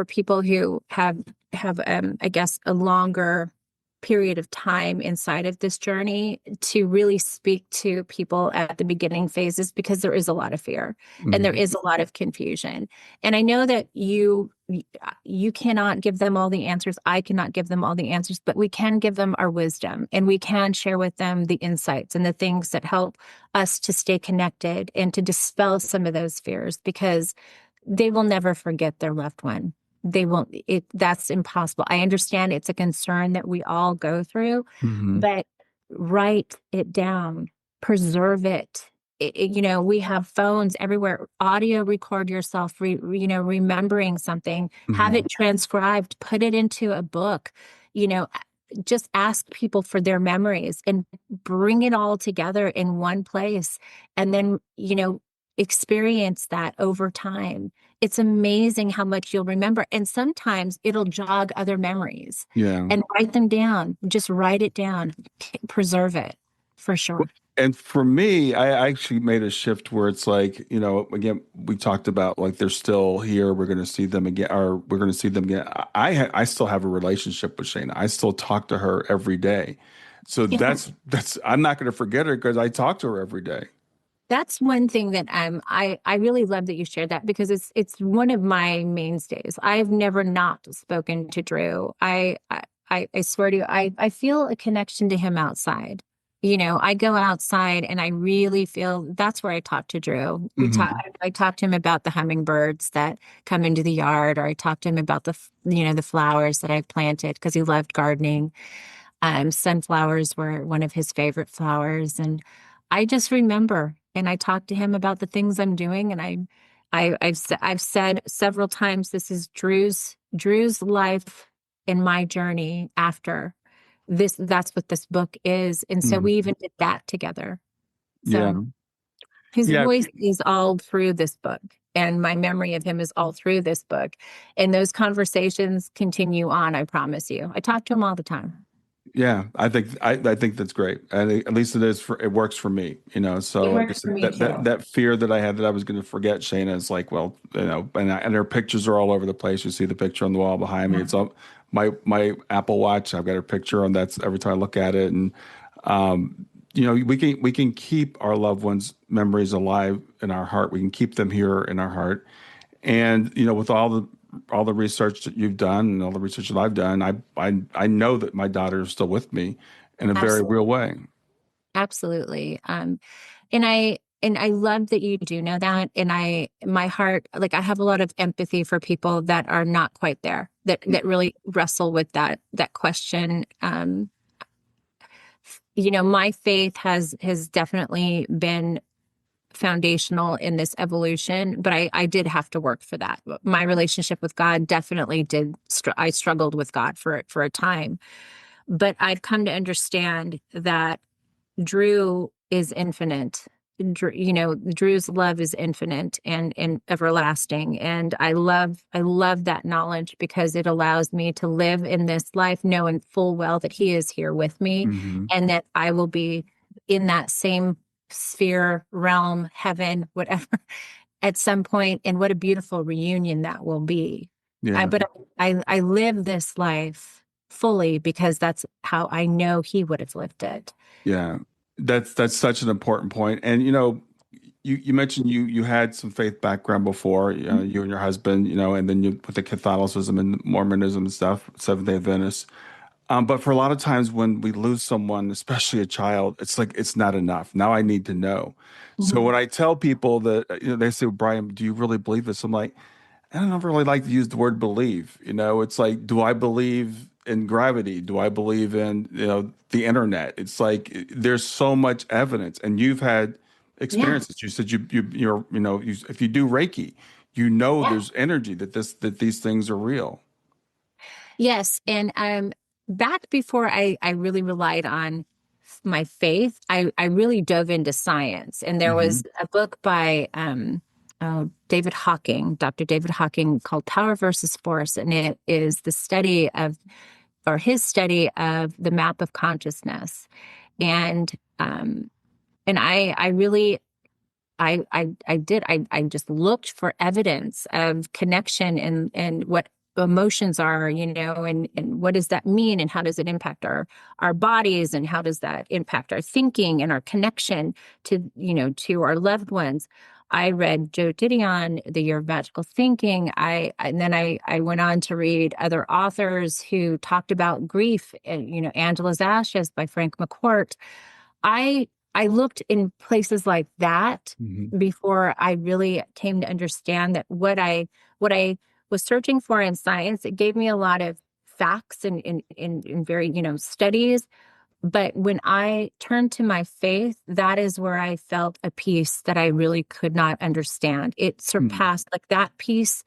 people who have I guess a longer period of time inside of this journey to really speak to people at the beginning phases, because there is a lot of fear and there Mhm. is a lot of confusion. And I know that you cannot give them all the answers. I cannot give them all the answers, but we can give them our wisdom and we can share with them the insights and the things that help us to stay connected and to dispel some of those fears, because they will never forget their loved one. They won't, that's impossible. I understand it's a concern that we all go through, Mhm. but write it down, preserve it. We have phones everywhere. Audio record yourself, remembering something, have Mhm. it transcribed, put it into a book, you know, just ask people for their memories and bring it all together in one place. And then, experience that over time. It's amazing how much you'll remember. And sometimes it'll jog other memories, Yeah. and write them down. Just write it down, preserve it for sure. And for me, I actually made a shift where it's like, again, we talked about like they're still here. We're going to see them again, or we're going to see them again. I still have a relationship with Shayna. I still talk to her every day. So Yeah. that's I'm not going to forget her because I talk to her every day. That's one thing that I really love that you shared that, because it's one of my mainstays. I've never not spoken to Drew. I swear to you, I feel a connection to him outside. I go outside and I really feel that's where I talk to Drew. Hmm. I talk to him about the hummingbirds that come into the yard, or I talk to him about the flowers that I've planted, because he loved gardening. Sunflowers were one of his favorite flowers. And I just remember, and I talked to him about the things I'm doing. And I've said several times, this is Drew's life and my journey after this. That's what this book is. And so Hmm. we even did that together. Yeah. So his Yeah. voice is all through this book. And my memory of him is all through this book. And those conversations continue on, I promise you. I talk to him all the time. Yeah, I think that's great, and at least it works for me, It So like I works for said, me that too. that fear that I had that I was going to forget Shayna is like, well, and her pictures are all over the place. You see the picture on the wall behind me. Yeah. It's all my Apple Watch. I've got her picture on that's every time I look at it, and we can keep our loved ones' memories alive in our heart. We can keep them here in our heart. And with all the research that you've done and all the research that I've done, I know that my daughter is still with me in a very Absolutely. real way. Absolutely. And I love that you do know that. And my heart, like I have a lot of empathy for people that are not quite there, that really wrestle with that question. My faith has definitely been foundational in this evolution, but I did have to work for that. My relationship with God definitely did. I struggled with God for a time, but I've come to understand that Drew is infinite. Drew's love is infinite and everlasting. And I love that knowledge because it allows me to live in this life knowing full well that he is here with me Hmm. and that I will be in that same sphere, realm, heaven, whatever, at some point. And what a beautiful reunion that will be. Yeah, But I live this life fully because that's how I know he would have lived it. yeah. That's such an important point. And you mentioned you had some faith background before, you and your husband, and then you with the Catholicism and Mormonism and stuff, Seventh Day Adventist. But for a lot of times when we lose someone, especially a child, it's like it's not enough. Now I need to know. So Mhm. when I tell people that, they say, "Brian, do you really believe this?" I'm like, I don't really like to use the word believe. It's like, do I believe in gravity? Do I believe in, the internet? It's like there's so much evidence, and you've had Yeah. experiences. You said if you do Reiki, there's energy that these things are real. Yes. And back before I really relied on my faith, I really dove into science. And there Hmm. was a book by David Hawking, Dr. David Hawking, called Power versus Force. And it is the study of, or his study of the map of consciousness. And I really I just looked for evidence of connection and what emotions are, and what does that mean and how does it impact our bodies and how does that impact our thinking and our connection to our loved ones. I read Joe Didion, The Year of Magical Thinking. And then I went on to read other authors who talked about grief, and, Angela's Ashes by Frank McCourt. I looked in places like that Hmm. before I really came to understand that what I was searching for in science, it gave me a lot of facts and very, studies. But when I turned to my faith, that is where I felt a peace that I really could not understand. It surpassed like that peace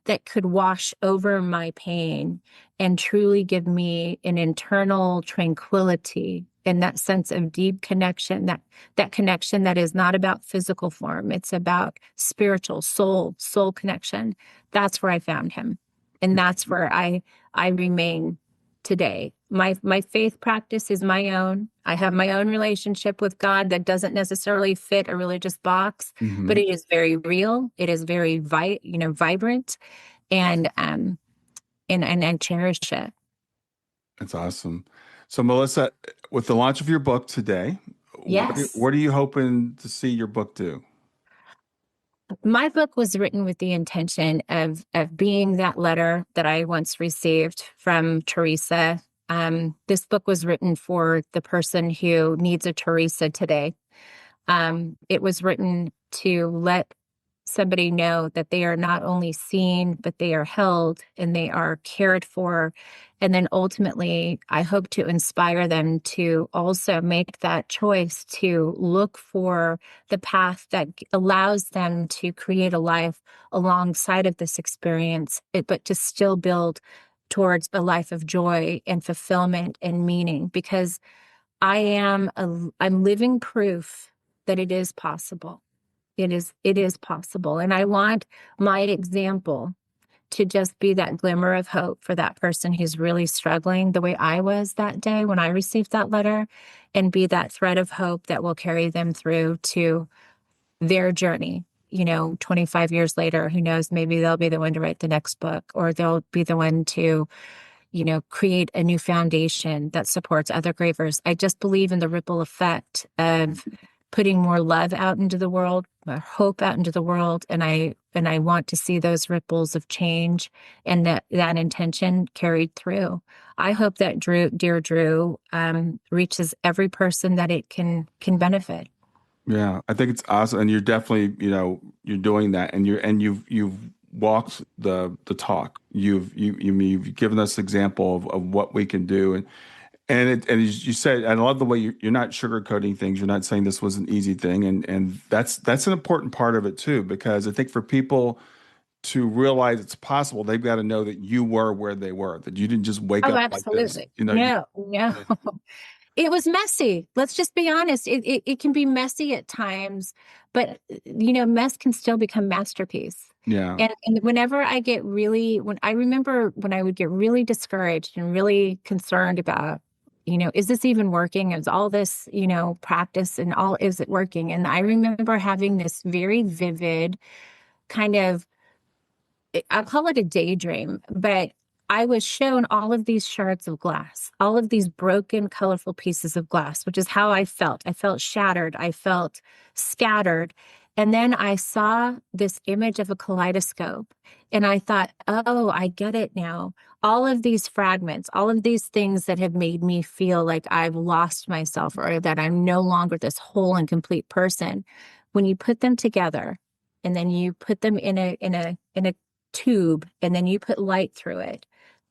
that could wash over my pain and truly give me an internal tranquility and that sense of deep connection, that connection that is not about physical form. It's about spiritual soul connection. That's where I found him. And that's where I remain today. My faith practice is my own. I have my own relationship with God that doesn't necessarily fit a religious box, but Hmm. it is very real. It is very vibrant, and I cherish it. That's awesome. So, Melissa, with the launch of your book today, Yes. what are you hoping to see your book do? My book was written with the intention of being that letter that I once received from Teresa. This book was written for the person who needs a Teresa today. It was written to let somebody know that they are not only seen, but they are held and they are cared for. And then ultimately, I hope to inspire them to also make that choice to look for the path that allows them to create a life alongside of this experience, but to still build towards a life of joy and fulfillment and meaning. Because I'm living proof that it is possible. It is possible. And I want my example to just be that glimmer of hope for that person who's really struggling the way I was that day when I received that letter, and be that thread of hope that will carry them through to their journey. 25 years later, who knows, maybe they'll be the one to write the next book, or they'll be the one to create a new foundation that supports other grievers. I just believe in the ripple effect of putting more love out into the world, more hope out into the world. And I want to see those ripples of change and that intention carried through. I hope that Dear Drew, reaches every person that it can benefit. Yeah, I think it's awesome, and you're definitely, you're doing that, and you've walked the talk. You've given us example of what we can do, and as you said, and I love the way you're not sugarcoating things. You're not saying this was an easy thing, and that's an important part of it too, because I think for people to realize it's possible, they've got to know that you were where they were, that you didn't just wake Oh, up like this. absolutely. No, no. It was messy. Let's just be honest. It can be messy at times, but mess can still become masterpiece. Yeah. And whenever I remember when I would get really discouraged and really concerned about, is this even working? Is all this, practice and all, is it working? And I remember having this very vivid kind of, I'll call it a daydream, but I was shown all of these shards of glass, all of these broken, colorful pieces of glass, which is how I felt. I felt shattered. I felt scattered. And then I saw this image of a kaleidoscope and I thought, oh, I get it now. All of these fragments, all of these things that have made me feel like I've lost myself or that I'm no longer this whole and complete person. When you put them together and then you put them in a tube and then you put light through it,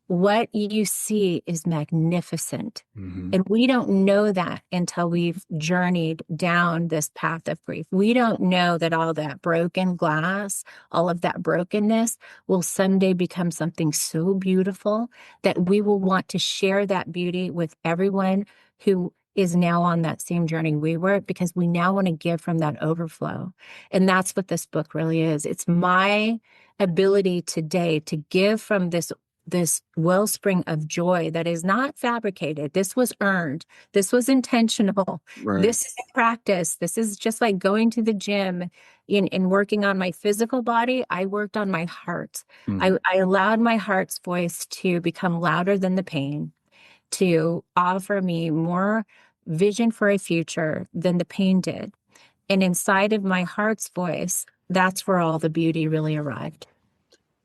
what you see is magnificent. Hmm. And we don't know that until we've journeyed down this path of grief. We don't know that all that broken glass, all of that brokenness will someday become something so beautiful that we will want to share that beauty with everyone who is now on that same journey we were, because we now want to give from that overflow. And that's what this book really is. It's my ability today to give from this wellspring of joy that is not fabricated. This was earned. This was intentional. Right. This is a practice. This is just like going to the gym in working on my physical body. I worked on my heart. Mhm. I allowed my heart's voice to become louder than the pain, to offer me more vision for a future than the pain did. And inside of my heart's voice, that's where all the beauty really arrived.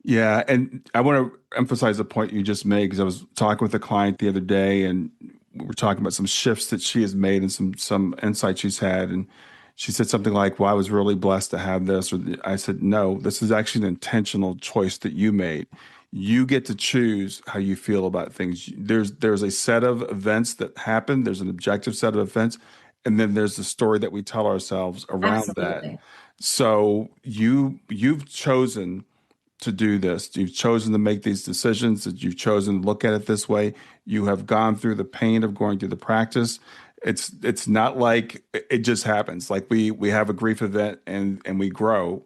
Yeah, and I want to emphasize the point you just made, because I was talking with a client the other day, and we were talking about some shifts that she has made and some insights she's had, and she said something like, "Well, I was really blessed to have this," or I said, "No, this is actually an intentional choice that you made. You get to choose how you feel about things. There's a set of events that happen. There's an objective set of events, and then there's the story that we tell ourselves around that. Absolutely. So you've chosen to do this. You've chosen to make these decisions, that you've chosen to look at it this way. You have gone through the pain of going through the practice. It's not like it just happens. Like we have a grief event and we grow.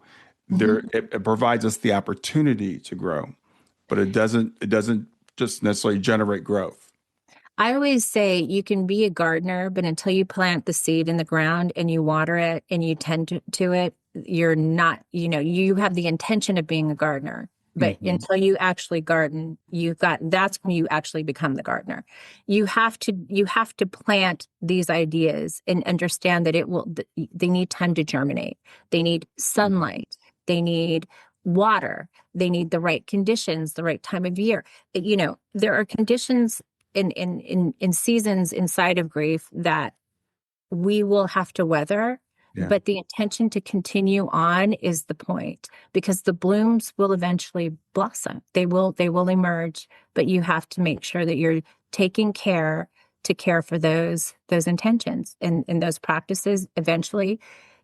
Mhm. It provides us the opportunity to grow, but it doesn't just necessarily generate growth. I always say you can be a gardener, but until you plant the seed in the ground and you water it and you tend to it, you're not, you have the intention of being a gardener. But Hmm. until you actually garden, that's when you actually become the gardener. You have to plant these ideas and understand that they need time to germinate. They need sunlight. They need water. They need the right conditions, the right time of year. There are conditions in seasons inside of grief that we will have to weather, Yeah. but the intention to continue on is the point, because the blooms will eventually blossom. They will emerge, but you have to make sure that you're taking care to care for those intentions, and those practices eventually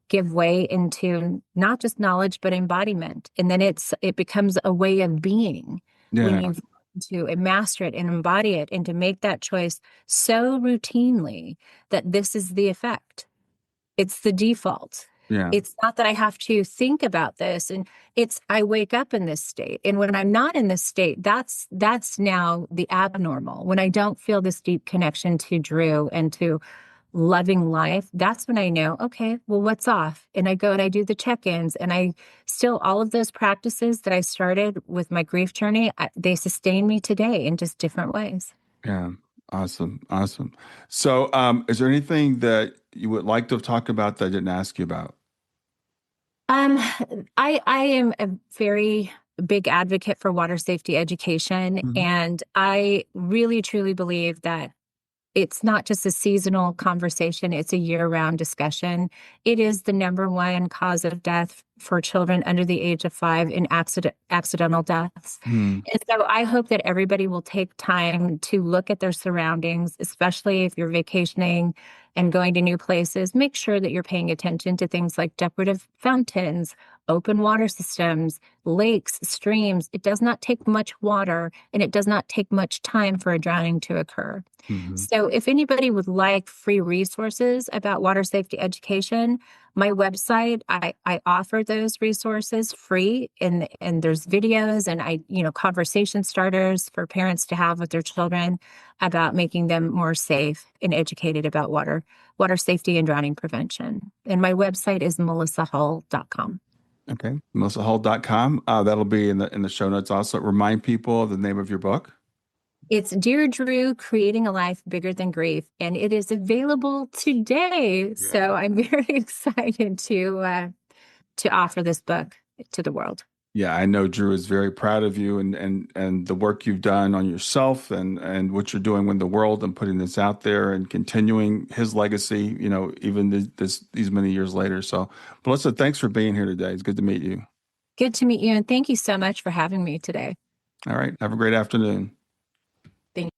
give way into not just knowledge but embodiment, and then it becomes a way of being when Yeah. you to master it and embody it, and to make that choice so routinely that this is the effect. It's the default. Yeah. It's not that I have to think about this, and it's I wake up in this state, and when I'm not in this state, that's now the abnormal. When I don't feel this deep connection to Drew and to loving life, that's when I know, okay, well, what's off? And I go and I do the check-ins, and I still, all of those practices that I started with my grief journey, they sustain me today in just different ways. Yeah. Awesome. Awesome. So, is there anything that you would like to talk about that I didn't ask you about? Um, I am a very big advocate for water safety education, Mhm. and I really truly believe that it's not just a seasonal conversation, it's a year-round discussion. It is the number one cause of death for children under the age of 5 in accidental deaths. Hmm. And so I hope that everybody will take time to look at their surroundings, especially if you're vacationing and going to new places. Make sure that you're paying attention to things like decorative fountains, open water systems, lakes, streams. It does not take much water, and it does not take much time for a drowning to occur. Mhm. So if anybody would like free resources about water safety education, my website, I offer those resources free, and there's videos and conversation starters for parents to have with their children about making them more safe and educated about water safety and drowning prevention. And my website is melissahull.com. Okay. MelissaHull.com. That'll be in the show notes also. Remind people of the name of your book. It's Dear Drew, Creating a Life Bigger Than Grief, and it is available today. So I'm very excited to offer this book to the world. Yeah, I know Drew is very proud of you and the work you've done on yourself and what you're doing in the world and putting this out there and continuing his legacy, even these many years later. So, Melissa, thanks for being here today. It's good to meet you. Good to meet you, and thank you so much for having me today. All right. Have a great afternoon. Thank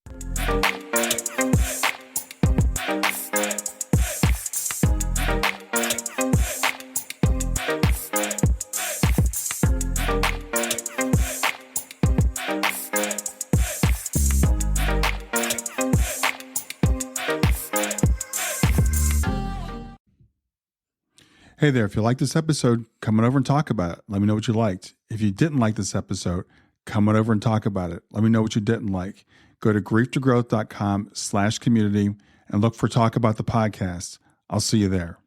Hey there, if you liked this episode, come on over and talk about it. Let me know what you liked. If you didn't like this episode, come on over and talk about it. Let me know what you didn't like. Go to grieftogrowth.com/community and look for Talk About the Podcast. I'll see you there.